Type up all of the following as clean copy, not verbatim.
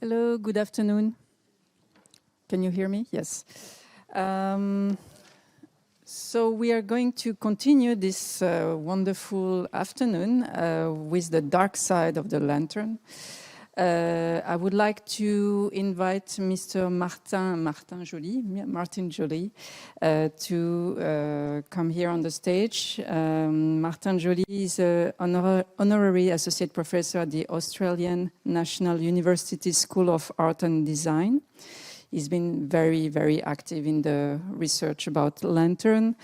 Hello, good afternoon. Can you hear me? Yes. So we are going to continue this wonderful afternoon with the dark side of the lantern. I would like to invite Mr. Martyn Joly to come here on the stage. Martyn Joly is an honorary associate professor at the Australian National University School of Art and Design. He's been very, very active in the research about lantern,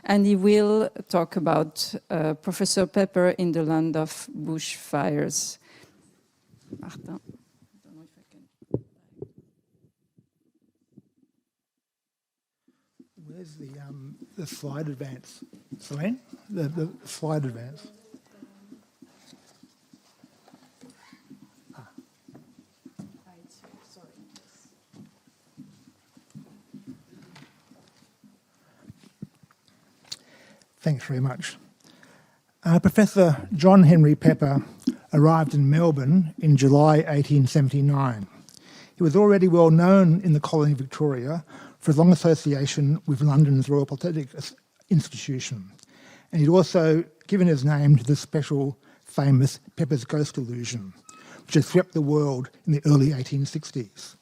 and he will talk about Professor Pepper in the Land of Bushfires. Martyn, I don't know if I can. Where's the slide advance, Céline? The slide advance. Thanks very much. Professor John Henry Pepper arrived in Melbourne in July 1879. He was already well known in the colony of Victoria for his long association with London's Royal Polytechnic Institution. And he'd also given his name to the special famous Pepper's Ghost illusion, which had swept the world in the early 1860s.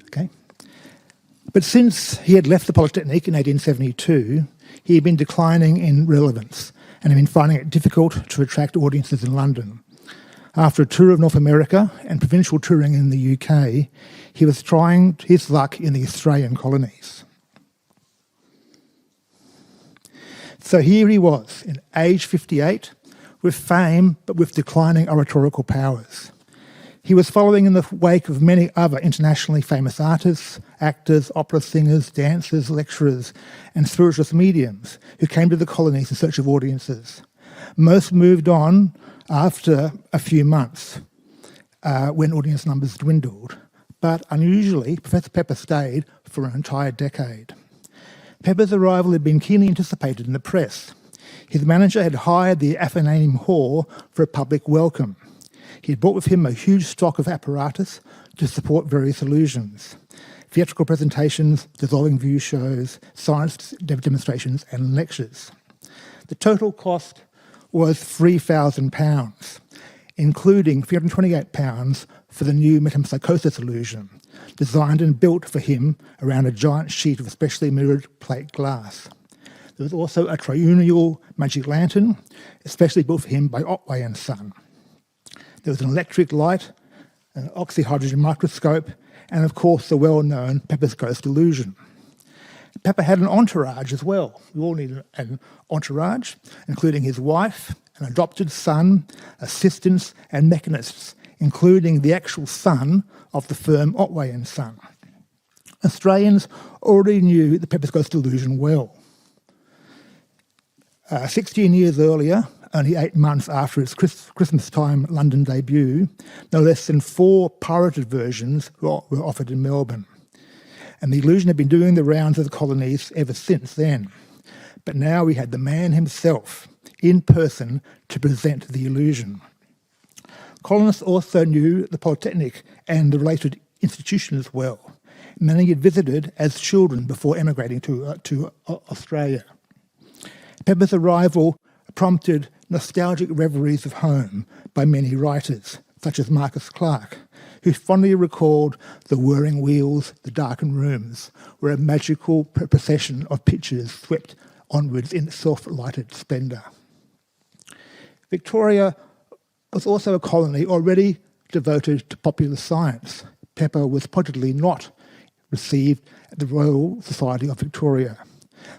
Okay. But since he had left the Polytechnic in 1872, he had been declining in relevance and had been finding it difficult to attract audiences in London. After a tour of North America and provincial touring in the UK, he was trying his luck in the Australian colonies. So here he was, in age 58, with fame but with declining oratorical powers. He was following in the wake of many other internationally famous artists, actors, opera singers, dancers, lecturers, and spiritualist mediums who came to the colonies in search of audiences. Most moved on after a few months when audience numbers dwindled, but unusually, Professor Pepper stayed for an entire decade. Pepper's arrival had been keenly anticipated in the press. His manager had hired the Athenaeum Hall for a public welcome. He had brought with him a huge stock of apparatus to support various illusions: theatrical presentations, dissolving view shows, science demonstrations and lectures. The total cost was £3,000, including £328 for the new metempsychosis illusion, designed and built for him around a giant sheet of specially mirrored plate glass. There was also a triennial magic lantern, especially built for him by Otway and Son. There was an electric light, an oxyhydrogen microscope, and of course the well-known Pepper's Ghost illusion. Pepper had an entourage as well. We all need an entourage, including his wife, an adopted son, assistants and mechanists, including the actual son of the firm Otway and Son. Australians already knew the Pepper's Ghost illusion well. 16 years earlier, only 8 months after its Christmas time London debut, no less than 4 pirated versions were offered in Melbourne. And the illusion had been doing the rounds of the colonies ever since then. But now we had the man himself, in person, to present the illusion. Colonists also knew the Polytechnic and the related institutions well. Many had visited as children before emigrating to Australia. Pepper's arrival prompted nostalgic reveries of home by many writers, such as Marcus Clarke, who fondly recalled the whirring wheels, the darkened rooms, where a magical procession of pictures swept onwards in self-lighted splendour. Victoria was also a colony already devoted to popular science. Pepper was purportedly not received at the Royal Society of Victoria.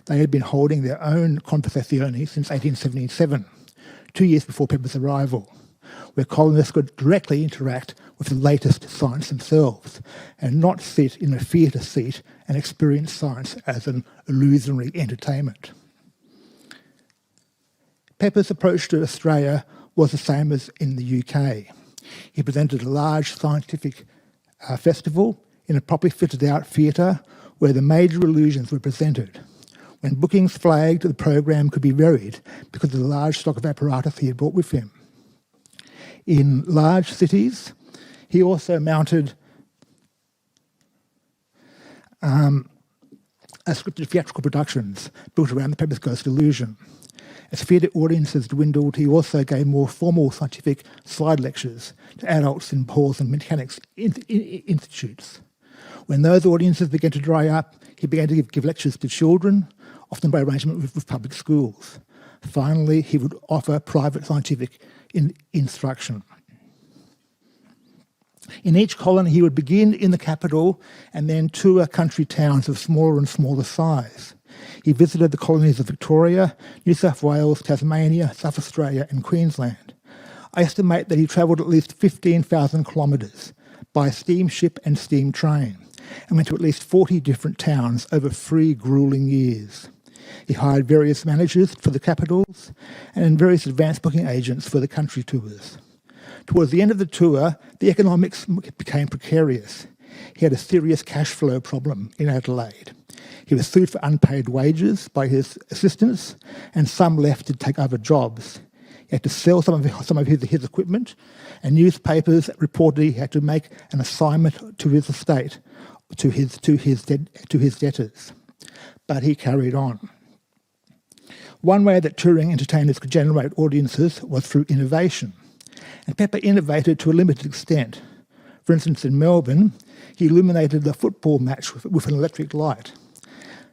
They had been holding their own conversazioni since 1877, 2 years before Pepper's arrival, where colonists could directly interact with the latest science themselves and not sit in a theatre seat and experience science as an illusionary entertainment. Pepper's approach to Australia was the same as in the UK. He presented a large scientific festival in a properly fitted out theatre where the major illusions were presented. When bookings flagged, the program could be varied because of the large stock of apparatus he had brought with him. in large cities. He also mounted scripted theatrical productions built around the Pepper's Ghost illusion. As theatre audiences dwindled, he also gave more formal scientific slide lectures to adults in halls and mechanics institutes. When those audiences began to dry up, he began to give lectures to children, often by arrangement with public schools. Finally, he would offer private scientific instruction. In each colony, he would begin in the capital and then tour country towns of smaller and smaller size. He visited the colonies of Victoria, New South Wales, Tasmania, South Australia and Queensland. I estimate that he travelled at least 15,000 kilometres by steamship and steam train and went to at least 40 different towns over 3 gruelling years. He hired various managers for the capitals and various advance booking agents for the country tours. Towards the end of the tour, the economics became precarious. He had a serious cash flow problem in Adelaide. He was sued for unpaid wages by his assistants, and some left to take other jobs. He had to sell some of his equipment, and newspapers reported he had to make an assignment to his estate to his debtors. But he carried on. One way that touring entertainers could generate audiences was through innovation. And Pepper innovated to a limited extent. For instance, in Melbourne, he illuminated a football match with an electric light.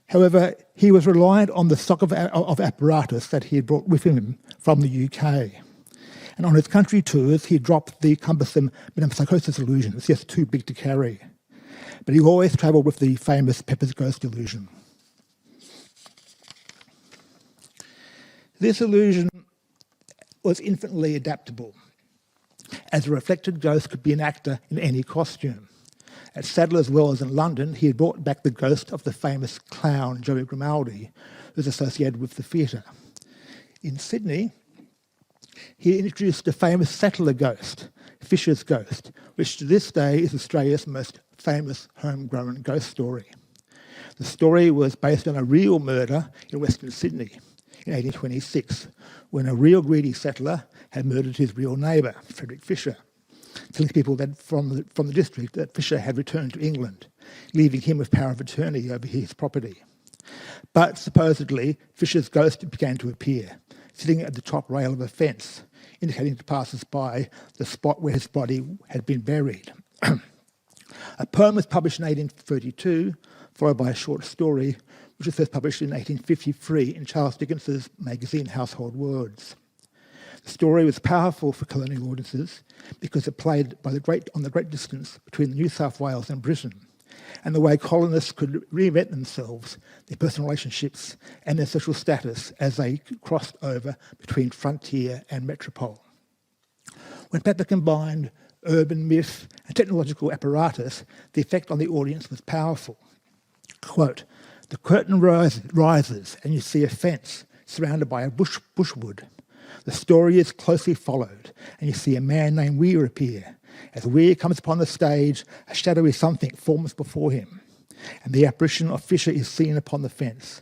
However, he was reliant on the stock of apparatus that he had brought with him from the UK. And on his country tours, he dropped the cumbersome metempsychosis illusion. It's just too big to carry. But he always travelled with the famous Pepper's Ghost illusion. This illusion was infinitely adaptable, as a reflected ghost could be an actor in any costume. At Sadler's Wells in London, he had brought back the ghost of the famous clown Joey Grimaldi, who was associated with the theatre. In Sydney, he introduced the famous settler ghost, Fisher's Ghost, which to this day is Australia's most famous homegrown ghost story. The story was based on a real murder in Western Sydney in 1826, when a real greedy settler had murdered his real neighbour, Frederick Fisher, telling people that from the district that Fisher had returned to England, leaving him with power of attorney over his property. But supposedly, Fisher's ghost began to appear, sitting at the top rail of a fence, indicating to passers-by the spot where his body had been buried. A poem was published in 1832, followed by a short story, which was first published in 1853 in Charles Dickens's magazine Household Words. The story was powerful for colonial audiences because it played on the great distance between New South Wales and Britain, and the way colonists could reinvent themselves, their personal relationships and their social status as they crossed over between frontier and metropole. When Pepper combined urban myth and technological apparatus, the effect on the audience was powerful. Quote, "The curtain rises and you see a fence surrounded by a bushwood. The story is closely followed, and you see a man named Weir appear. As Weir comes upon the stage, a shadowy something forms before him, and the apparition of Fisher is seen upon the fence.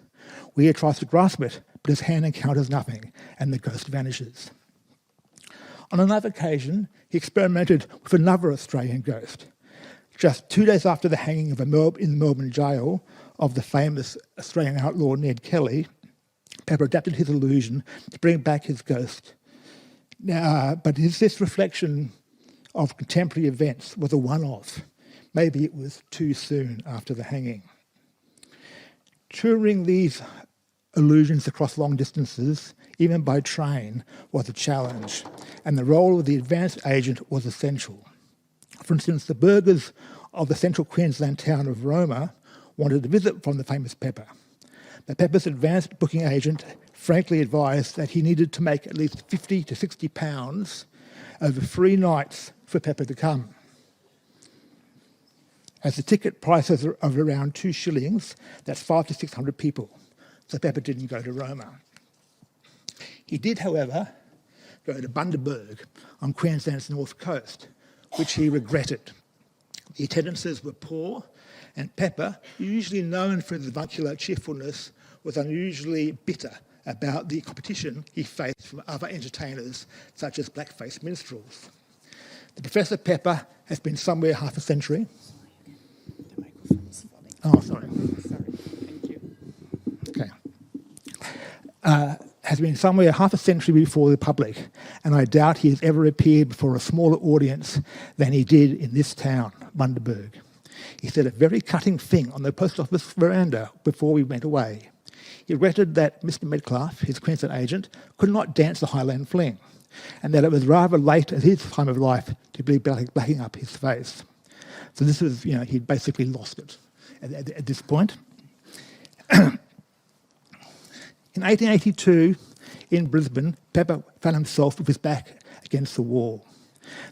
Weir tries to grasp it, but his hand encounters nothing, and the ghost vanishes." On another occasion, he experimented with another Australian ghost. Just 2 days after the hanging of in the Melbourne jail of the famous Australian outlaw Ned Kelly, Pepper adapted his illusion to bring back his ghost. But this reflection of contemporary events was a one-off. Maybe it was too soon after the hanging. Touring these illusions across long distances, even by train, was a challenge, and the role of the advance agent was essential. For instance, the burghers of the central Queensland town of Roma wanted a visit from the famous Pepper. But Pepper's advanced booking agent frankly advised that he needed to make at least £50 to £60 over 3 nights for Pepper to come. As the ticket prices are of around 2 shillings, that's 500 to 600 people. So Pepper didn't go to Roma. He did, however, go to Bundaberg on Queensland's north coast, which he regretted. The attendances were poor, and Pepper, usually known for his avuncular cheerfulness, was unusually bitter about the competition he faced from other entertainers, such as blackface minstrels. Professor Pepper has been somewhere half a century. Oh, sorry. Thank you. Okay. Has been somewhere half a century before the public, and I doubt he has ever appeared before a smaller audience than he did in this town, Bundaberg. He said a very cutting thing on the post office veranda before we went away. He regretted that Mr. Medcalf, his Queensland agent, could not dance the Highland Fling, and that it was rather late at his time of life to be blacking up his face. So this was, he'd basically lost it at this point. In 1882, in Brisbane, Pepper found himself with his back against the wall.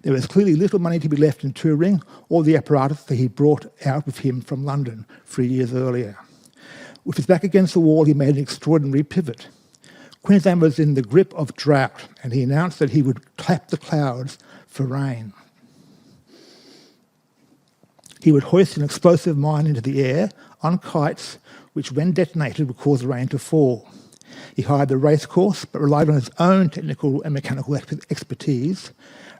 There was clearly little money to be left in touring or the apparatus that he brought out with him from London 3 years earlier. With his back against the wall, he made an extraordinary pivot. Queensland was in the grip of drought, and he announced that he would tap the clouds for rain. He would hoist an explosive mine into the air on kites, which when detonated would cause rain to fall. He hired the racecourse, but relied on his own technical and mechanical expertise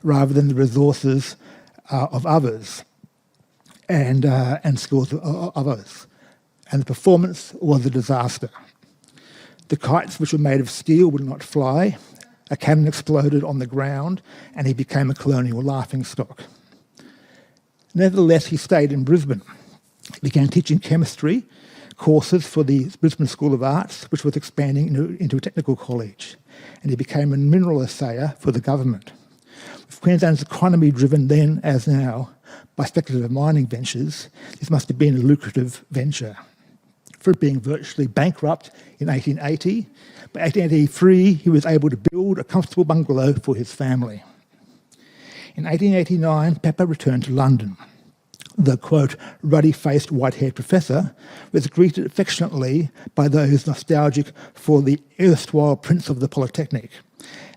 rather than the resources of others and skills of others. And the performance was a disaster. The kites, which were made of steel, would not fly. A cannon exploded on the ground, and he became a colonial laughingstock. Nevertheless, he stayed in Brisbane. He began teaching chemistry courses for the Brisbane School of Arts, which was expanding into a technical college, and he became a mineral assayer for the government. With Queensland's economy driven then, as now, by speculative mining ventures, this must have been a lucrative venture. For being virtually bankrupt in 1880, by 1883 he was able to build a comfortable bungalow for his family. In 1889, Pepper returned to London. The, quote, ruddy-faced, white-haired professor was greeted affectionately by those nostalgic for the erstwhile prince of the Polytechnic,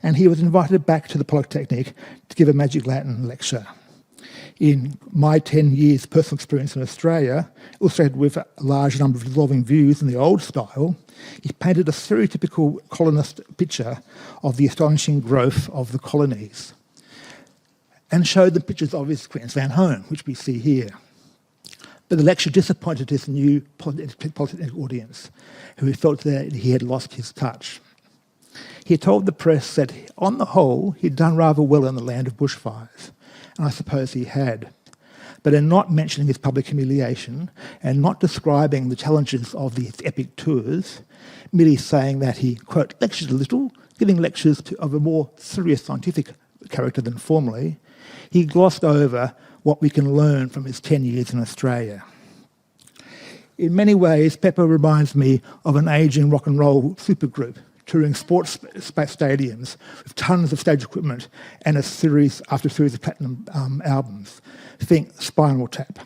and he was invited back to the Polytechnic to give a Magic Latin lecture. In my 10 years' personal experience in Australia, illustrated with a large number of dissolving views in the old style, he painted a stereotypical colonist picture of the astonishing growth of the colonies, and showed them pictures of his Queensland home, which we see here. But the lecture disappointed his new Polytechnic audience, who felt that he had lost his touch. He told the press that, on the whole, he'd done rather well in the land of bushfires, and I suppose he had. But in not mentioning his public humiliation and not describing the challenges of these epic tours, merely saying that he, quote, lectured a little, giving lectures of a more serious scientific character than formerly, he glossed over what we can learn from his 10 years in Australia. In many ways, Pepper reminds me of an ageing rock and roll supergroup touring sports stadiums with tons of stage equipment and a series after series of platinum albums. Think Spinal Tap.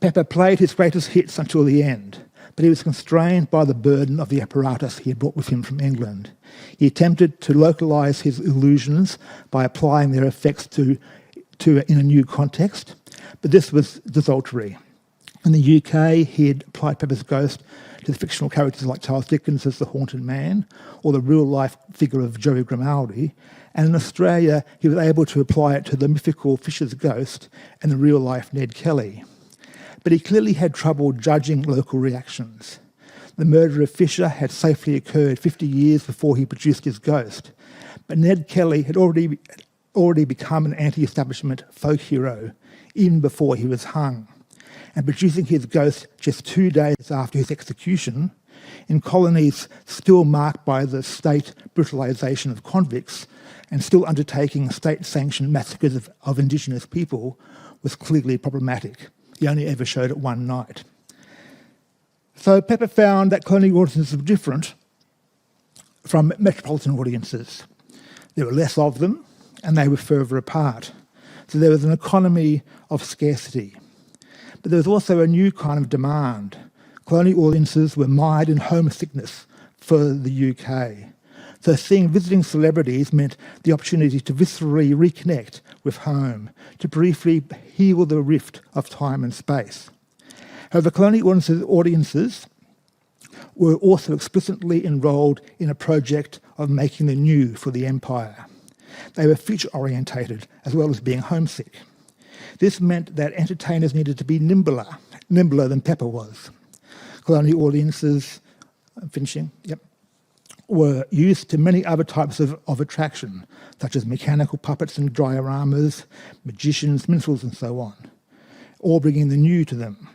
Pepper played his greatest hits until the end, but he was constrained by the burden of the apparatus he had brought with him from England. He attempted to localise his illusions by applying their effects in a new context, but this was desultory. In the UK, he had applied Pepper's ghost to the fictional characters like Charles Dickens as the Haunted Man, or the real-life figure of Joey Grimaldi, and in Australia, he was able to apply it to the mythical Fisher's ghost and the real-life Ned Kelly. But he clearly had trouble judging local reactions. The murder of Fisher had safely occurred 50 years before he produced his ghost, but Ned Kelly had already become an anti-establishment folk hero even before he was hung. And producing his ghost just 2 days after his execution, in colonies still marked by the state brutalisation of convicts and still undertaking state-sanctioned massacres of Indigenous people, was clearly problematic. He only ever showed it one night. So Pepper found that colonial audiences were different from metropolitan audiences. There were less of them, and they were further apart. So there was an economy of scarcity. But there was also a new kind of demand. Colonial audiences were mired in homesickness for the UK. So seeing visiting celebrities meant the opportunity to viscerally reconnect with home, to briefly heal the rift of time and space. However, colonial audiences were also explicitly enrolled in a project of making the new for the empire. They were future-orientated as well as being homesick. This meant that entertainers needed to be nimbler than Pepper was. Colonial audiences, were used to many other types of attraction, such as mechanical puppets and dioramas, magicians, minstrels, and so on, all bringing the new to them.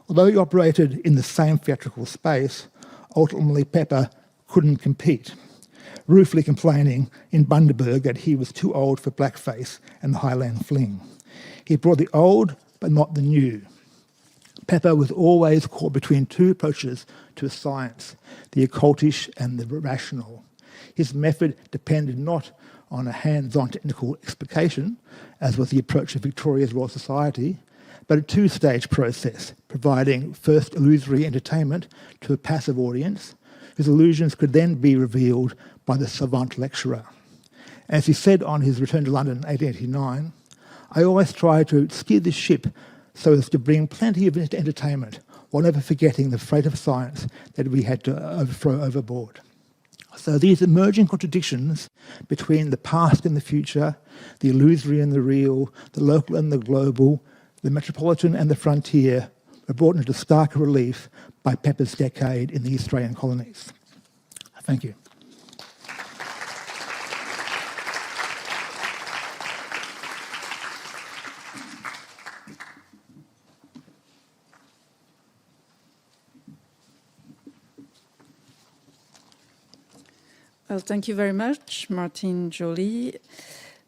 Although he operated in the same theatrical space, ultimately Pepper couldn't compete, ruefully complaining in Bundaberg that he was too old for blackface and the Highland fling. He brought the old, but not the new. Pepper was always caught between two approaches to science, the occultish and the rational. His method depended not on a hands-on technical explication, as was the approach of Victoria's Royal Society, but a two-stage process, providing first illusory entertainment to a passive audience, whose illusions could then be revealed by the savant lecturer. As he said on his return to London in 1889, "I always try to steer the ship so as to bring plenty of entertainment, while never forgetting the freight of science that we had to throw overboard." So these emerging contradictions between the past and the future, the illusory and the real, the local and the global, the metropolitan and the frontier, were brought into stark relief by Pepper's decade in the Australian colonies. Thank you. Well, thank you very much, Martyn Joly.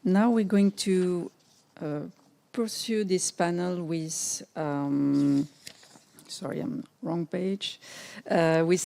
Now we're going to pursue this panel with, sorry, I'm wrong page, with